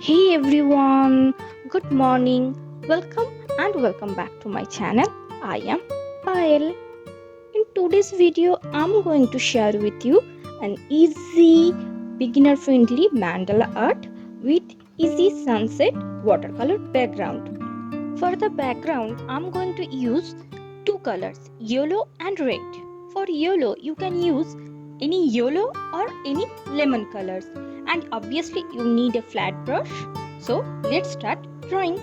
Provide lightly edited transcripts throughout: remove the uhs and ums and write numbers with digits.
Hey everyone, good morning. Welcome back to my channel. I am Payal. In today's video, I'm going to share with you an easy, beginner friendly mandala art with easy sunset watercolor background. For the background, I'm going to use two colors, yellow and red. For yellow, you can use any yellow or any lemon colors, and obviously you need a flat brush. So let's start drawing.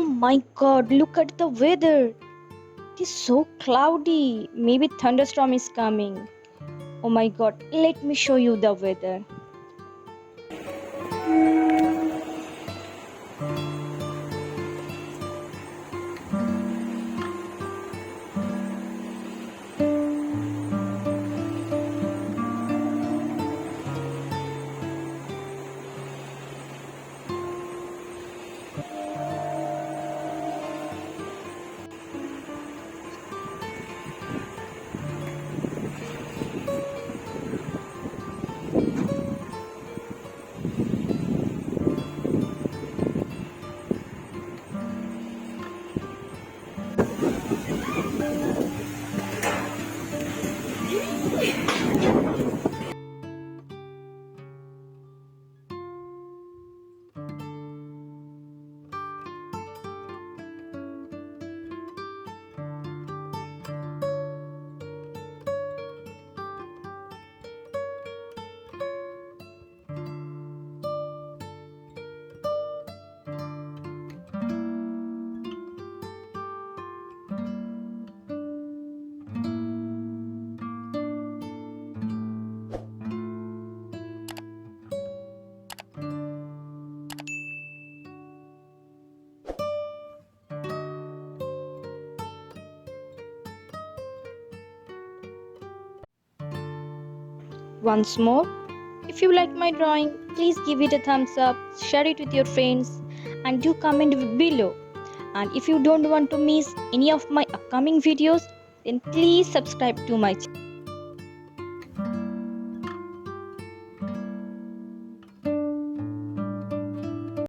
my god, look at the weather. It is so cloudy. Maybe thunderstorm is coming. Oh my god, let me show you the weather. Once more, if you like my drawing, please give it a thumbs up, share it with your friends, and do comment below. And if you don't want to miss any of my upcoming videos, then please subscribe to my channel.